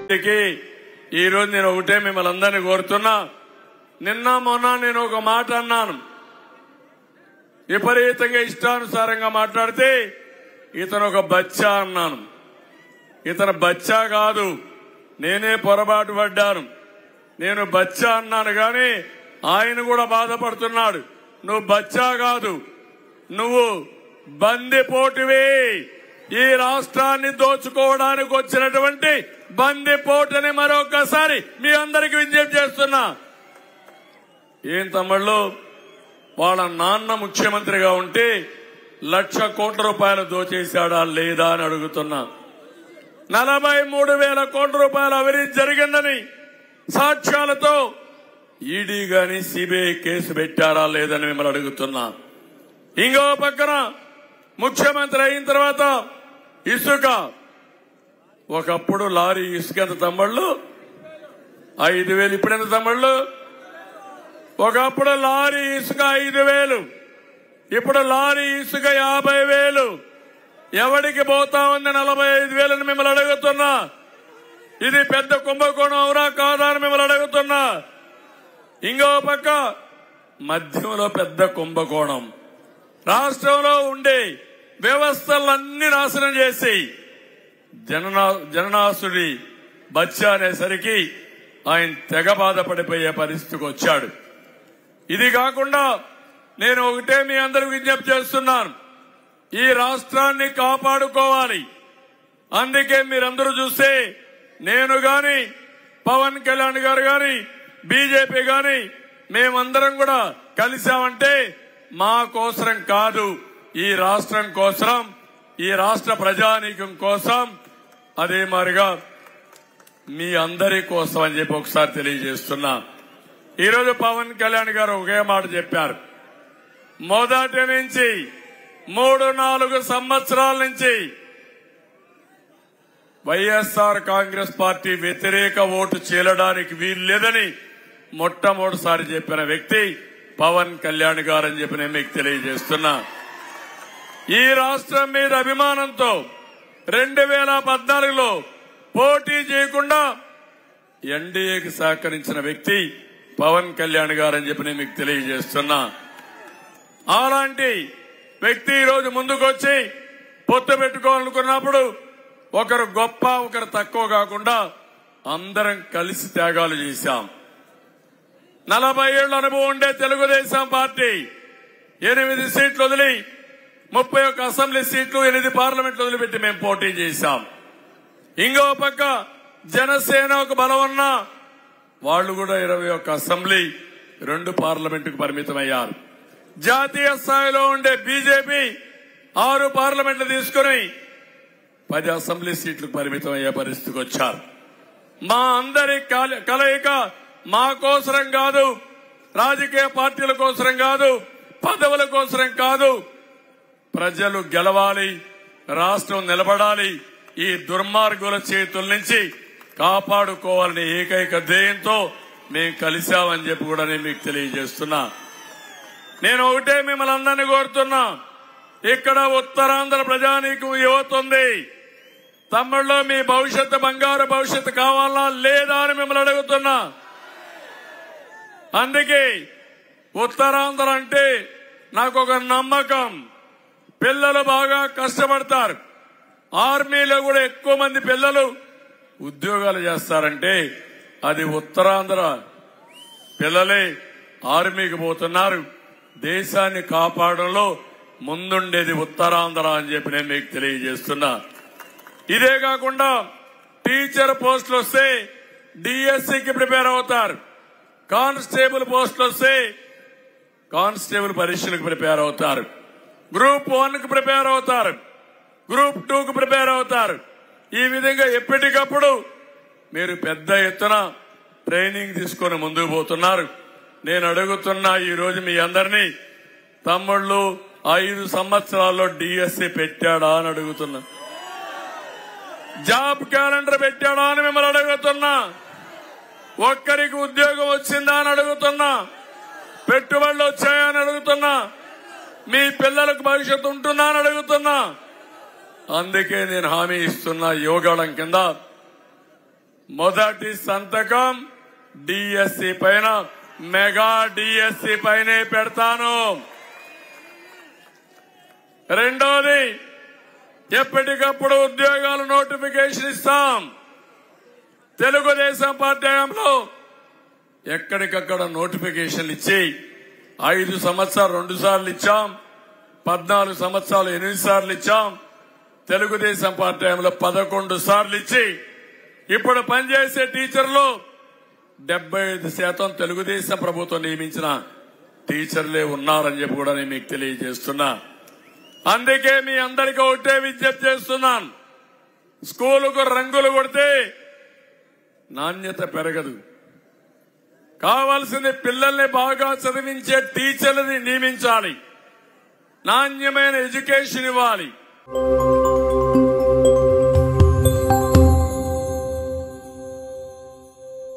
ఈ రోజు నేను ఒకటే మిమ్మల్ని అందరినీ కోరుతున్నా. నిన్న మొన్న నేను ఒక మాట అన్నాను. విపరీతంగా ఇష్టానుసారంగా మాట్లాడితే ఇతను ఒక బచ్చా అన్నాను. ఇతను బచ్చా కాదు, నేనే పొరపాటు పడ్డాను. నేను బచ్చా అన్నాను కానీ ఆయన కూడా బాధపడుతున్నాడు. నువ్వు బచ్చా కాదు, నువ్వు బందిపోటువే. ఈ రాష్ట్రాన్ని దోచుకోవడానికి వచ్చినటువంటి బందిపోటుని మరొకసారి మీ అందరికీ విజ్ఞప్తి చేస్తున్నా. ఏం తమ్ముళ్ళు, వాళ్ళ నాన్న ముఖ్యమంత్రిగా ఉంటే 1,00,000 కోట్ల రూపాయలు దోచేశాడా లేదా అని అడుగుతున్నా. 43,000 కోట్ల రూపాయల అవినీతి జరిగిందని సాక్ష్యాలతో ఈడీ గాని సిబిఐ కేసు పెట్టారా లేదని మిమ్మల్ని అడుగుతున్నా. ఇంకో పక్కన ముఖ్యమంత్రి అయిన తర్వాత ఇసుక, ఒకప్పుడు లారీ ఇసుక ఎంత తమ్ముళ్ళు? 5,000. ఇప్పుడు ఎంత తమ్ముళ్ళు? ఒకప్పుడు లారీ ఇసుక 5,000, ఇప్పుడు లారీ ఇసుక 50,000. ఎవడికి పోతా ఉంది 45,000 మిమ్మల్ని అడుగుతున్నా. ఇది పెద్ద కుంభకోణం అవునా కాదా అని మిమ్మల్ని అడుగుతున్నా. ఇంకో పక్క మధ్యంలో పెద్ద కుంభకోణం. రాష్ట్రంలో ఉండే వ్యవస్థలన్నీ నాశనం చేసి జననాసుడి బచ్చా అనేసరికి ఆయన తెగ బాధపడిపోయే పరిస్థితికి వచ్చాడు. ఇది కాకుండా నేను ఒకటే మీ అందరికి విజ్ఞప్తి చేస్తున్నాను. ఈ రాష్ట్రాన్ని కాపాడుకోవాలి. అందుకే మీరందరూ చూస్తే నేను గాని, పవన్ కళ్యాణ్ గారు గాని, బీజేపీ గాని మేమందరం కూడా కలిశామంటే మా కోసరం కాదు, ఈ రాష్ట్రం కోసం, ఈ రాష్ట్ర ప్రజానీకం కోసం, అదే మాదిరిగా మీ అందరి కోసం అని చెప్పి ఒకసారి తెలియజేస్తున్నా. ఈరోజు పవన్ కళ్యాణ్ గారు ఒకే మాట చెప్పారు. మొదటి నుంచి 3-4 సంవత్సరాల నుంచి వైఎస్ఆర్ కాంగ్రెస్ పార్టీ వ్యతిరేక ఓటు చీలడానికి వీల్లేదని మొట్టమొదటిసారి చెప్పిన వ్యక్తి పవన్ కళ్యాణ్ గారు అని చెప్పి నేను మీకు తెలియజేస్తున్నా. ఈ రాష్ట్రం మీద అభిమానంతో 2014లో పోటీ చేయకుండా ఎన్డీఏకి సహకరించిన వ్యక్తి పవన్ కళ్యాణ్ గారు అని చెప్పి నేను మీకు తెలియజేస్తున్నా. అలాంటి వ్యక్తి ఈరోజు ముందుకొచ్చి పొత్తు పెట్టుకోవాలనుకున్నప్పుడు ఒకరు గొప్ప ఒకరు తక్కువ కాకుండా అందరం కలిసి త్యాగాలు చేశాం. 40 ఏళ్ల అనుభవం ఉండే తెలుగుదేశం పార్టీ 8 సీట్లు వదిలి 31 అసెంబ్లీ సీట్లు, 8 పార్లమెంట్లు వదిలిపెట్టి మేము పోటీ చేశాం. ఇంకో పక్క జనసేన ఒక బలం ఉన్నా వాళ్లు కూడా 21 అసెంబ్లీ, 2 పార్లమెంటుకు పరిమితమయ్యారు. జాతీయ స్థాయిలో ఉండే బీజేపీ 6 పార్లమెంట్లు తీసుకుని 10 అసెంబ్లీ సీట్లకు పరిమితమయ్యే పరిస్థితికి వచ్చారు. మా అందరి కలయిక మా కోసరం కాదు, రాజకీయ పార్టీల కోసరం కాదు, పదవుల కోసరం కాదు. ప్రజలు గెలవాలి, రాష్ట్రం నిలబడాలి, ఈ దుర్మార్గుల చేతుల నుంచి కాపాడుకోవాలని ఏకైక ధ్యేయంతో మేము కలిశామని చెప్పి కూడా నేను మీకు తెలియజేస్తున్నా. నేను ఒకటే మిమ్మల్ని అందరినీ కోరుతున్నా. ఇక్కడ ఉత్తరాంధ్ర ప్రజానీకం యువత ఉంది. తమ్ముళ్ళు, మీ భవిష్యత్తు బంగారు భవిష్యత్తు కావాలా లేదా అని మిమ్మల్ని అడుగుతున్నా. అందుకే ఉత్తరాంధ్ర అంటే నాకు ఒక నమ్మకం. పిల్లలు బాగా కష్టపడతారు. ఆర్మీలో కూడా ఎక్కువ మంది పిల్లలు ఉద్యోగాలు చేస్తారంటే అది ఉత్తరాంధ్ర పిల్లలే ఆర్మీకి పోతున్నారు. దేశాన్ని కాపాడంలో ముందుండేది ఉత్తరాంధ్ర అని చెప్పి నేను మీకు తెలియజేస్తున్నా. ఇదే కాకుండా టీచర్ పోస్టులు వస్తే డిఎస్సికి ప్రిపేర్ అవుతారు. కానిస్టేబుల్ పోస్టులు వస్తే కానిస్టేబుల్ పరీక్షలకు ప్రిపేర్ అవుతారు. గ్రూప్ 1కు ప్రిపేర్ అవుతారు, గ్రూప్ 2కు ప్రిపేర్ అవుతారు. ఈ విధంగా ఎప్పటికప్పుడు మీరు పెద్ద ఎత్తున ట్రైనింగ్ తీసుకొని ముందుకు పోతున్నారు. నేను అడుగుతున్నా ఈ రోజు మీ అందరినీ, తమ్ముళ్ళు 5 సంవత్సరాల్లో డిఎస్సి పెట్టాడా అని అడుగుతున్నా. జాబ్ క్యాలెండర్ పెట్టాడా అని మిమ్మల్ని అడుగుతున్నా. ఒక్కరికి ఉద్యోగం వచ్చిందా అని అడుగుతున్నా. పెట్టుబడులు వచ్చాయా అని అడుగుతున్నా. మీ పిల్లలకు భవిష్యత్తు ఉంటుందా అని అడుగుతున్నా. అందుకే నేను హామీ ఇస్తున్నా, యోగాళం కింద మొదటి సంతకం డిఎస్సి పైన, మెగా డిఎస్సి పైనే పెడతాను. రెండోది, ఎప్పటికప్పుడు ఉద్యోగాల నోటిఫికేషన్ ఇస్తాం. తెలుగుదేశం పార్టీ హయాంలో ఎక్కడికక్కడ నోటిఫికేషన్లు ఇచ్చి 5 సంవత్సరాలు 2 సార్లు ఇచ్చాం, 14 సంవత్సరాలు 8 సార్లు ఇచ్చాం. తెలుగుదేశం పార్టీ హయాంలో 11 సార్లు ఇచ్చి ఇప్పుడు పనిచేసే టీచర్లు 75% తెలుగుదేశం ప్రభుత్వం నియమించిన టీచర్లే ఉన్నారని చెప్పి కూడా నేను మీకు తెలియజేస్తున్నా. అందుకే మీ అందరికీ ఒకటే విజ్ఞప్తి చేస్తున్నాను, స్కూలుకు రంగులు కొడితే నాణ్యత పెరగదు. కావాల్సింది పిల్లల్ని బాగా చదివించే టీచర్లని నియమించాలి, నాణ్యమైన ఎడ్యుకేషన్ ఇవ్వాలి.